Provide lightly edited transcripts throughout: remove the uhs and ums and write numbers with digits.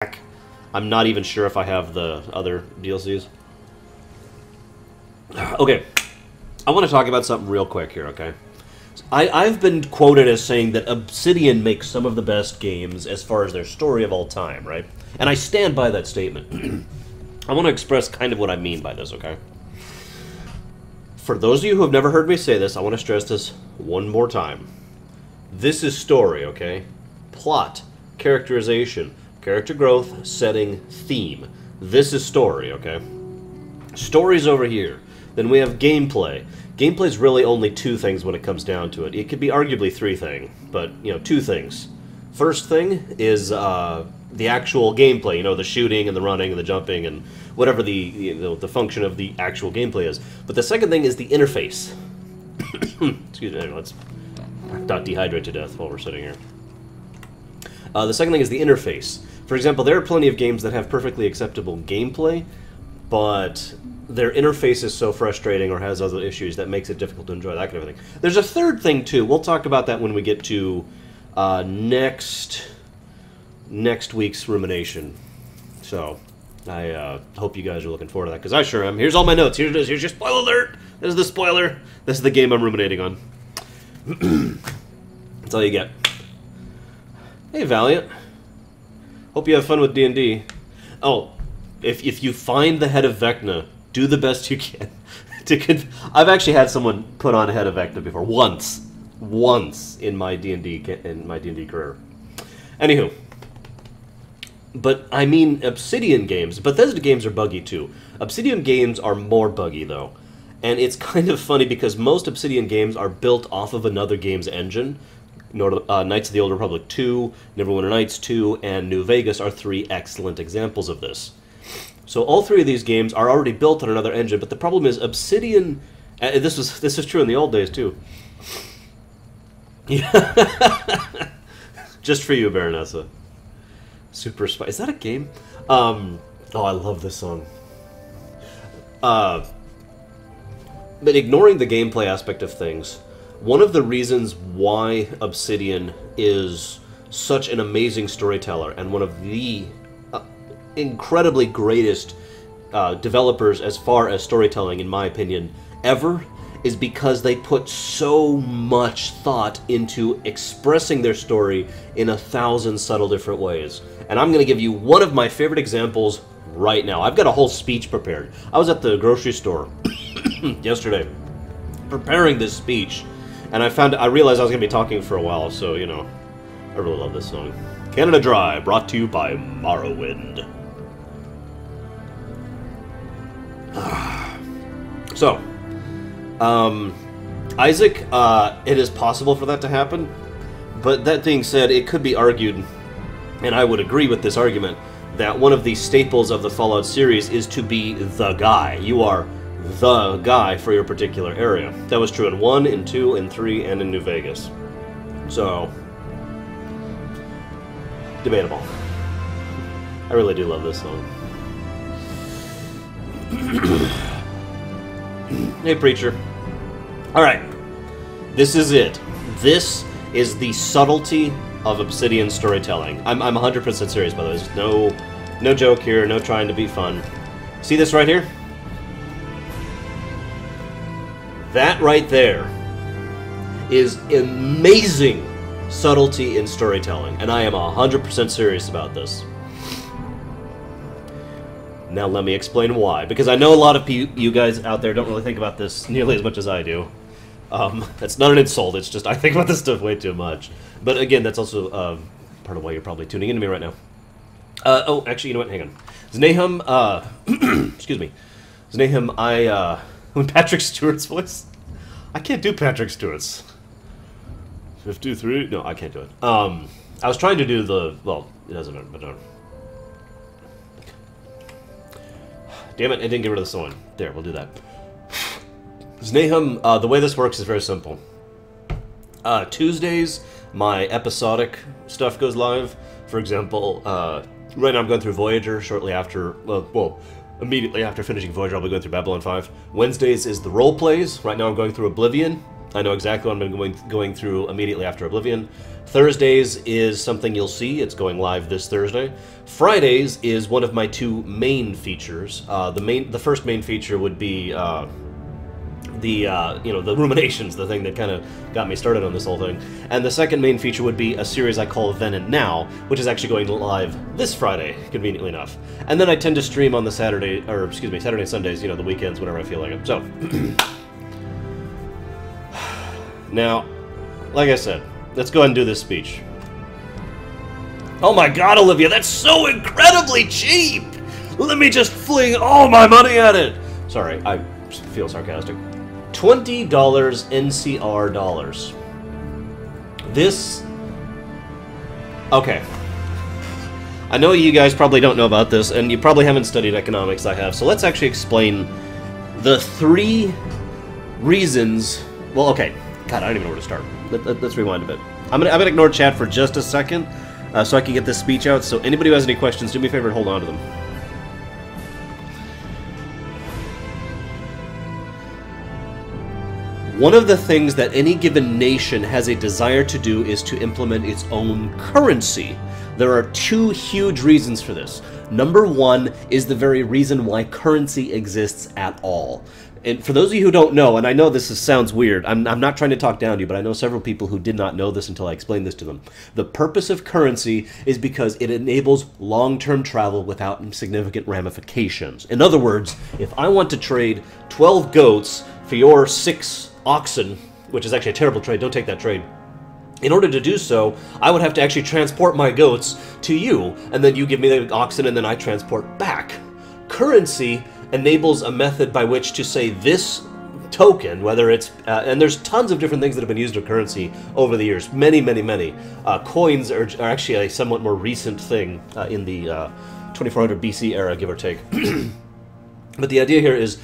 I'm not even sure if I have the other DLCs. Okay, I want to talk about something real quick here, okay? I've been quoted as saying that Obsidian makes some of the best games as far as their story of all time, right? And I stand by that statement. I want to express kind of what I mean by this, okay? For those of you who have never heard me say this, I want to stress this one more time. This is story, okay? Plot, characterization, character growth, setting, theme. This is story, okay? Story's over here. Then we have gameplay. Gameplay's really only two things when it comes down to it. It could be arguably three things, but, you know, two things. First thing is the actual gameplay, you know, the shooting and the running and the jumping and whatever the, you know, the function of the actual gameplay is. But the second thing is the interface. Excuse me, let's not dehydrate to death while we're sitting here. The second thing is the interface. For example, there are plenty of games that have perfectly acceptable gameplay, but their interface is so frustrating or has other issues that makes it difficult to enjoy, that kind of thing. There's a third thing, too. We'll talk about that when we get to next week's rumination. So, I hope you guys are looking forward to that, because I sure am. Here's all my notes. Here's your spoiler alert. This is the spoiler. This is the game I'm ruminating on. That's all you get. Hey, Valiant. Hope you have fun with D&D. Oh, if you find the head of Vecna, do the best you can. I've actually had someone put on head of Vecna before. Once in my D&D career. Anywho. But, I mean, Obsidian games. Bethesda games are buggy, too. Obsidian games are more buggy, though. And it's kind of funny because most Obsidian games are built off of another game's engine. Knights of the Old Republic 2, Neverwinter Nights 2, and New Vegas are three excellent examples of this. So all three of these games are already built on another engine, but the problem is Obsidian... this is true in the old days, too. Yeah. Just for you, Baronessa. Super Spy. Is that a game? Oh, I love this song. But ignoring the gameplay aspect of things, one of the reasons why Obsidian is such an amazing storyteller and one of the incredibly greatest developers as far as storytelling, in my opinion, ever, is because they put so much thought into expressing their story in 1,000 subtle different ways. And I'm going to give you one of my favorite examples right now. I've got a whole speech prepared. I was at the grocery store yesterday preparing this speech, and I realized I was going to be talking for a while, so, you know, I really love this song. Canada Dry, brought to you by Morrowind. So, Isaac, it is possible for that to happen, but that being said, it could be argued, and I would agree with this argument, that one of the staples of the Fallout series is to be the guy. You are the guy for your particular area. That was true in 1, in 2, in 3, and in New Vegas. So, debatable. I really do love this song. Hey, Preacher. Alright. This is it. This is the subtlety of Obsidian storytelling. I'm 100% serious, by the way. There's no joke here, no trying to be fun. See this right here? That right there is amazing subtlety in storytelling, and I am 100% serious about this. Now let me explain why, because I know a lot of you guys out there don't really think about this nearly as much as I do. That's not an insult, it's just I think about this stuff way too much. But again, that's also part of why you're probably tuning into me right now. Oh, actually, you know what, hang on. Znahum, excuse me. Znahum, when Patrick Stewart's voice? I can't do Patrick Stewart's. 53? No, I can't do it. I was trying to do the... Well, it doesn't matter, but... Damn it, I didn't get rid of the sewing. There, we'll do that. Znahum, the way this works is very simple. Tuesdays, my episodic stuff goes live. For example, right now I'm going through Voyager shortly after... Well, immediately after finishing Voyager, I'll be going through Babylon 5. Wednesdays is the role plays. Right now I'm going through Oblivion. I know exactly what I'm going through immediately after Oblivion. Thursdays is something you'll see. It's going live this Thursday. Fridays is one of my 2 main features. The first main feature would be the ruminations, the thing that kind of got me started on this whole thing. And the second main feature would be a series I call Then and Now, which is actually going live this Friday, conveniently enough. And then I tend to stream on the Saturday and Sundays, the weekends, whenever I feel like it. So, now, like I said, let's go ahead and do this speech. Oh my god, Olivia, that's so incredibly cheap! Let me just fling all my money at it! Sorry, I feel sarcastic. $20 NCR dollars. This... Okay. I know you guys probably don't know about this, and you probably haven't studied economics, I have, so let's actually explain the 3 reasons... Well, okay. God, I don't even know where to start. Let's rewind a bit. I'm gonna ignore chat for just a second, so I can get this speech out, so anybody who has any questions, do me a favor and hold on to them. One of the things that any given nation has a desire to do is to implement its own currency. There are 2 huge reasons for this. Number 1 is the very reason why currency exists at all. And for those of you who don't know, and I know sounds weird, I'm not trying to talk down to you, but I know several people who did not know this until I explained this to them. The purpose of currency is because it enables long-term travel without significant ramifications. In other words, if I want to trade 12 goats for your 6 oxen, which is actually a terrible trade, don't take that trade. In order to do so, I would have to actually transport my goats to you, and then you give me the oxen, and then I transport back. Currency enables a method by which to say this token, whether it's... and there's tons of different things that have been used of currency over the years. Many, many, many. Coins are actually a somewhat more recent thing in the 2400 BC era, give or take. But the idea here is,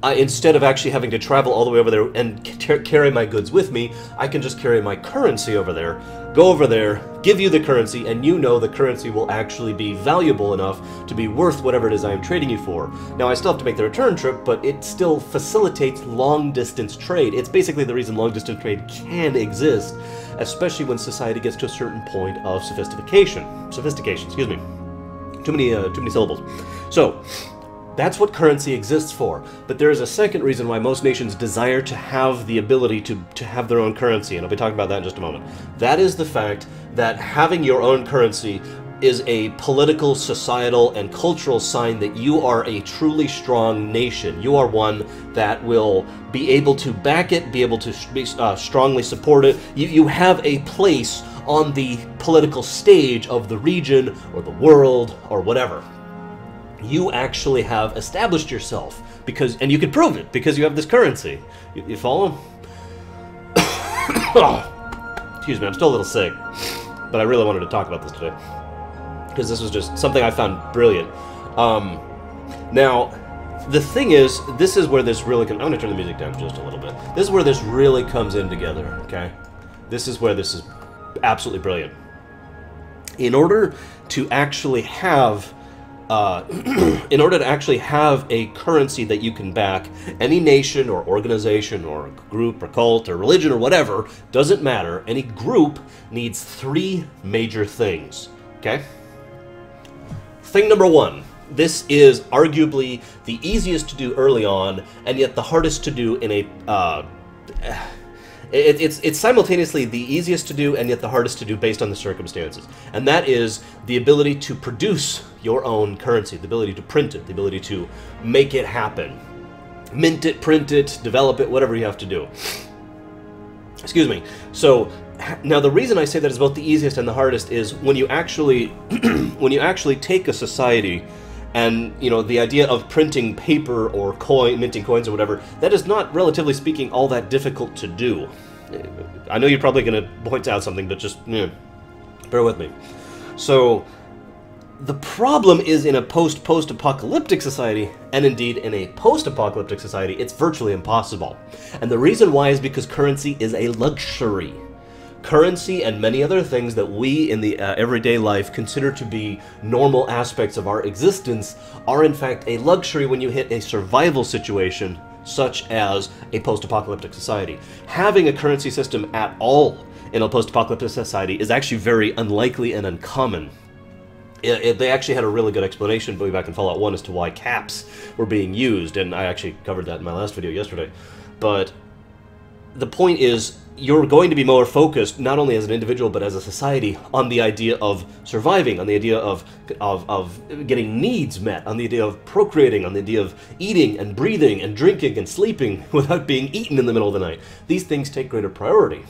instead of actually having to travel all the way over there and carry my goods with me, I can just carry my currency over there, go over there, give you the currency, and you know the currency will actually be valuable enough to be worth whatever it is I am trading you for. Now, I still have to make the return trip, but it still facilitates long-distance trade. It's basically the reason long-distance trade can exist, especially when society gets to a certain point of sophistication, excuse me. Too many syllables. So, that's what currency exists for. But there is a second reason why most nations desire to have the ability to have their own currency, and I'll be talking about that in just a moment. That is the fact that having your own currency is a political, societal, and cultural sign that you are a truly strong nation. You are one that will be able to back it, be able to strongly support it. You have a place on the political stage of the region, or the world, or whatever. You actually have established yourself, and you can prove it, because you have this currency. You follow? Excuse me, I'm still a little sick, but I really wanted to talk about this today, because this was just something I found brilliant. Now, the thing is, this is where this really I'm going to turn the music down just a little bit. This is where this really comes in together, okay? This is where this is absolutely brilliant. In order to actually have a currency that you can back, any nation or organization or group or cult or religion or whatever, doesn't matter, any group needs 3 major things, okay? Thing number 1, this is arguably the easiest to do early on, and yet the hardest to do in a... It's simultaneously the easiest to do and yet the hardest to do based on the circumstances. And that is the ability to produce your own currency, the ability to print it, the ability to make it happen. Mint it, print it, develop it, whatever you have to do. Excuse me. So, now the reason I say that is both the easiest and the hardest is when you actually, when you actually take a society and, the idea of printing paper or minting coins or whatever, that is not, relatively speaking, all that difficult to do. I know you're probably going to point out something, but just, bear with me. So, the problem is in a post-apocalyptic society, and indeed in a post-apocalyptic society, it's virtually impossible. And the reason why is because currency is a luxury. Currency and many other things that we in the everyday life consider to be normal aspects of our existence are in fact a luxury when you hit a survival situation such as a post-apocalyptic society. Having a currency system at all in a post-apocalyptic society is actually very unlikely and uncommon. They actually had a really good explanation way back in Fallout 1 as to why caps were being used, and I actually covered that in my last video yesterday. But the point is, you're going to be more focused, not only as an individual, but as a society, on the idea of surviving, on the idea of getting needs met, on the idea of procreating, on the idea of eating and breathing and drinking and sleeping without being eaten in the middle of the night. These things take greater priority.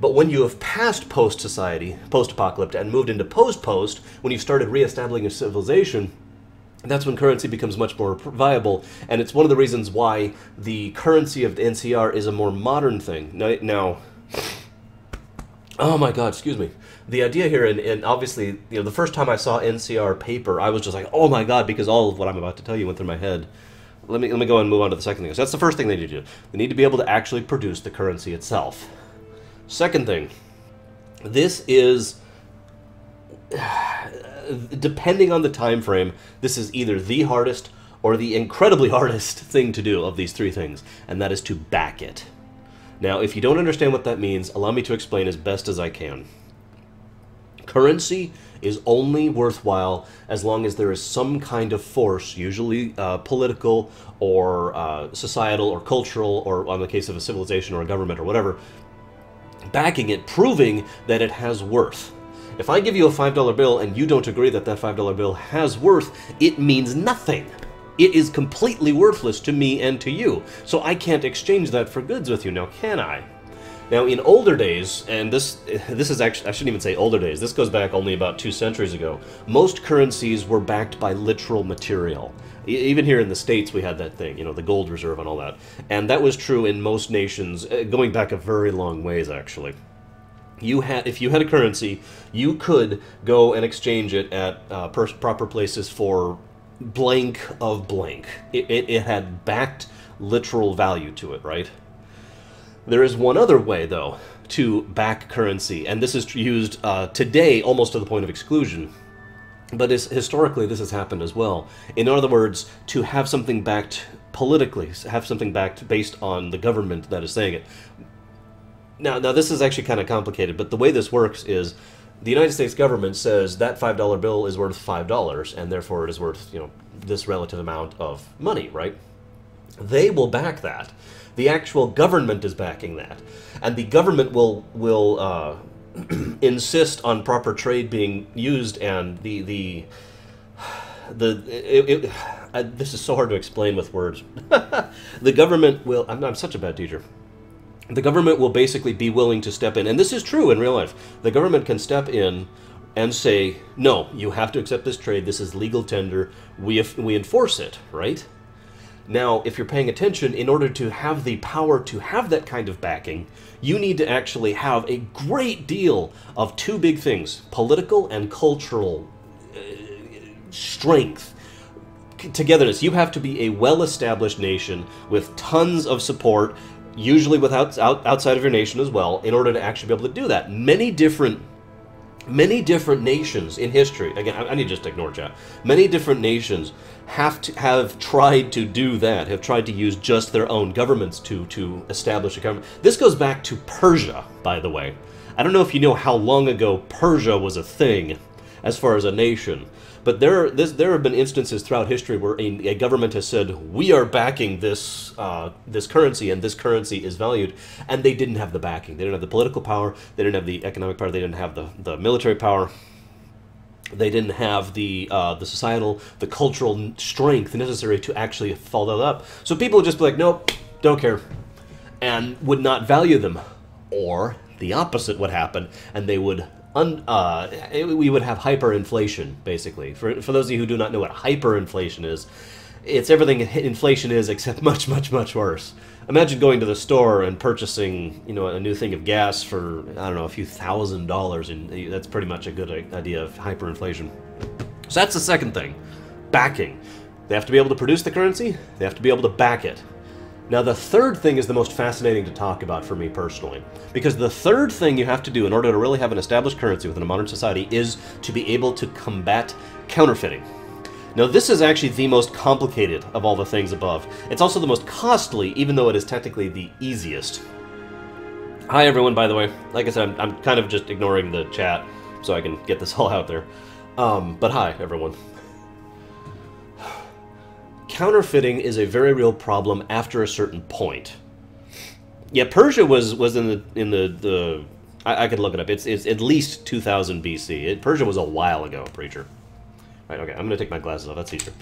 But when you have passed post-society, post-apocalypse, and moved into post-post, when you've started re-establishing a civilization, that's when currency becomes much more viable, and it's one of the reasons why the currency of the NCR is a more modern thing. Now, oh my god, excuse me. The idea here, and obviously, the first time I saw NCR paper, I was just like, oh my god, because all of what I'm about to tell you went through my head. Let me go and move on to the second thing. So that's the first thing they need to do. They need to be able to actually produce the currency itself. Second thing, this is, depending on the time frame, this is either the hardest or the incredibly hardest thing to do of these three things, and that is to back it. Now, if you don't understand what that means, allow me to explain as best as I can. Currency is only worthwhile as long as there is some kind of force, usually political or societal or cultural, or on the case of a civilization or a government or whatever, backing it, proving that it has worth. If I give you a $5 bill and you don't agree that that $5 bill has worth, it means nothing. It is completely worthless to me and to you. So I can't exchange that for goods with you now, can I? Now, in older days, and this is actually, I shouldn't even say older days, this goes back only about 2 centuries ago, most currencies were backed by literal material. Even here in the States, we had that thing, the gold reserve and all that. And that was true in most nations, going back a very long ways, actually. If you had a currency, you could go and exchange it at proper places for blank of blank. It had backed literal value to it, right? There is one other way, though, to back currency, and this is used today almost to the point of exclusion. But historically, this has happened as well. In other words, to have something backed politically, have something backed based on the government that is saying it. Now this is actually kind of complicated, but the way this works is the United States government says that $5 bill is worth $5, and therefore it is worth, this relative amount of money, right? They will back that. The actual government is backing that, and the government will insist on proper trade being used, and this is so hard to explain with words. The government will. I'm such a bad teacher. The government will basically be willing to step in, and this is true in real life. The government can step in and say, no, you have to accept this trade. This is legal tender. We enforce it, right? Now, if you're paying attention, in order to have the power to have that kind of backing, you need to actually have a great deal of two big things, political and cultural strength, togetherness. You have to be a well-established nation with tons of support, usually outside of your nation as well, in order to actually be able to do that. Many different nations in history, again, I need to just ignore chat, many different nations have tried to do that, have tried to use just their own governments to establish a government. This goes back to Persia, by the way. I don't know if you know how long ago Persia was a thing as far as a nation, but there have been instances throughout history where a government has said, we are backing this currency, and this currency is valued, and they didn't have the backing. They didn't have the political power, they didn't have the economic power, they didn't have the military power, they didn't have the societal, the cultural strength necessary to actually follow that up. So people would just be like, nope, don't care, and would not value them. Or the opposite would happen, and they would we would have hyperinflation, basically. For those of you who do not know what hyperinflation is, it's everything inflation is except much, much, much worse. Imagine going to the store and purchasing, a new thing of gas for, I don't know, a few $1,000s, and that's pretty much a good idea of hyperinflation. So that's the second thing, backing. They have to be able to produce the currency, they have to be able to back it. Now, the third thing is the most fascinating to talk about for me personally, because the third thing you have to do in order to really have an established currency within a modern society is to be able to combat counterfeiting. Now, this is actually the most complicated of all the things above. It's also the most costly, even though it is technically the easiest. Hi, everyone, by the way. Like I said, I'm kind of just ignoring the chat so I can get this all out there. But hi, everyone. Counterfeiting is a very real problem after a certain point. Yeah, Persia was in the I could look it up. It's at least 2000 BC. Persia was a while ago, preacher. Right, okay, I'm going to take my glasses off. That's easier.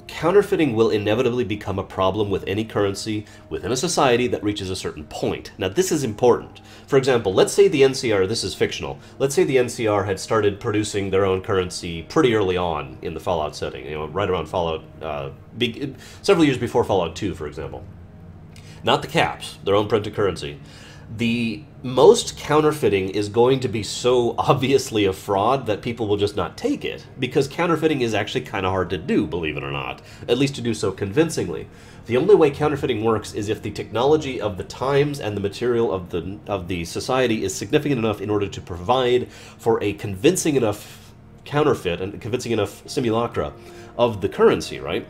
Counterfeiting will inevitably become a problem with any currency within a society that reaches a certain point. Now, this is important. For example, let's say the NCR, this is fictional, let's say the NCR had started producing their own currency pretty early on in the Fallout setting, you know, right around Fallout, several years before Fallout 2, for example. Not the caps, their own printed currency. The most counterfeiting is going to be so obviously a fraud that people will just not take it, because counterfeiting is actually kind of hard to do, believe it or not, at least to do so convincingly. The only way counterfeiting works is if the technology of the times and the material of the society is significant enough in order to provide for a convincing enough counterfeit and convincing enough simulacra of the currency, right?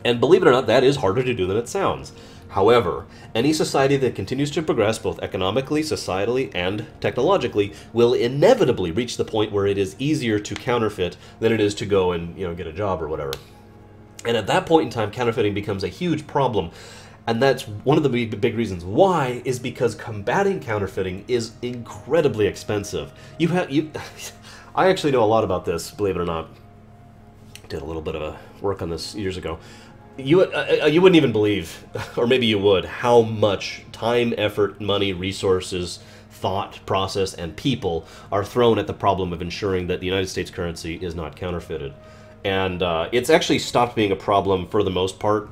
And believe it or not, that is harder to do than it sounds. However, any society that continues to progress both economically, societally, and technologically will inevitably reach the point where it is easier to counterfeit than it is to go and, you know, get a job or whatever. And at that point in time, counterfeiting becomes a huge problem. And that's one of the big reasons why, is because combating counterfeiting is incredibly expensive. I actually know a lot about this, believe it or not. Did a little bit of work on this years ago. You wouldn't even believe, or maybe you would, how much time, effort, money, resources, thought, process, and people are thrown at the problem of ensuring that the United States currency is not counterfeited. And it's actually stopped being a problem for the most part,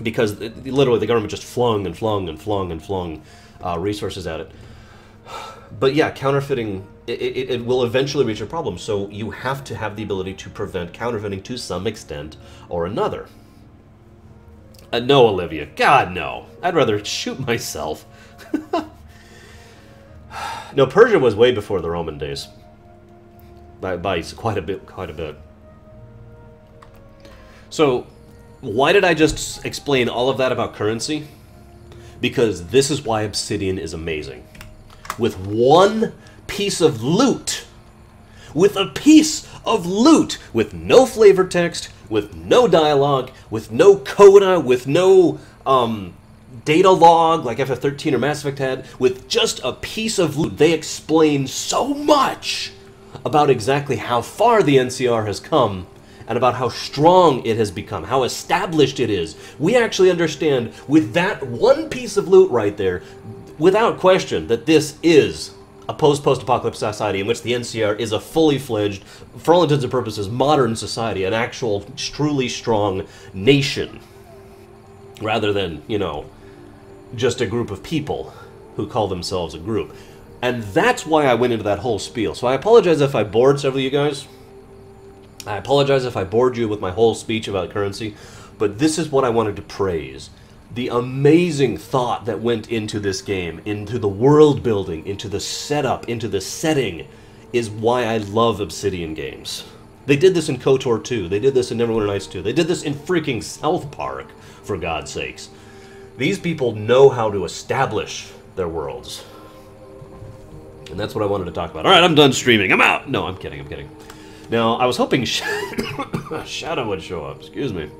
because literally the government just flung and flung and flung and flung resources at it. But yeah, counterfeiting, it will eventually reach a problem, so you have to have the ability to prevent counterfeiting to some extent or another. No, Olivia. God, no. I'd rather shoot myself. No, Persia was way before the Roman days. By quite a bit. So, why did I just explain all of that about currency? Because this is why Obsidian is amazing. With one piece of loot, with no flavor text, with no dialogue, with no coda, with no data log like FF13 or Mass Effect had, with just a piece of loot, they explain so much about exactly how far the NCR has come and about how strong it has become, how established it is. We actually understand, with that one piece of loot right there, without question, that this is a post-apocalypse society in which the NCR is a fully fledged, for all intents and purposes, modern society, an actual, truly strong nation, rather than, you know, just a group of people who call themselves a group. And that's why I went into that whole spiel. So I apologize if I bored several of you guys. I apologize if I bored you with my whole speech about currency, but this is what I wanted to praise. The amazing thought that went into this game, into the world building, into the setup, into the setting, is why I love Obsidian games. They did this in KOTOR 2, they did this in Neverwinter Nights 2, they did this in freaking South Park, for God's sakes. These people know how to establish their worlds. And that's what I wanted to talk about. Alright, I'm done streaming, I'm out! No, I'm kidding, I'm kidding. Now, I was hoping Shadow would show up, excuse me.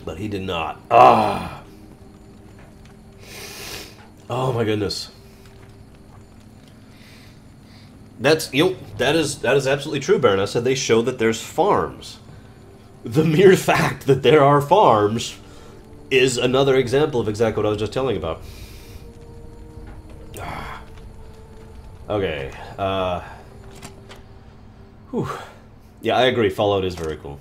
But he did not. Ah! Oh my goodness. That's, you know, that is absolutely true, Baron. I said they show that there's farms. The mere fact that there are farms is another example of exactly what I was just telling about. Okay. Whew. Yeah, I agree. Fallout is very cool.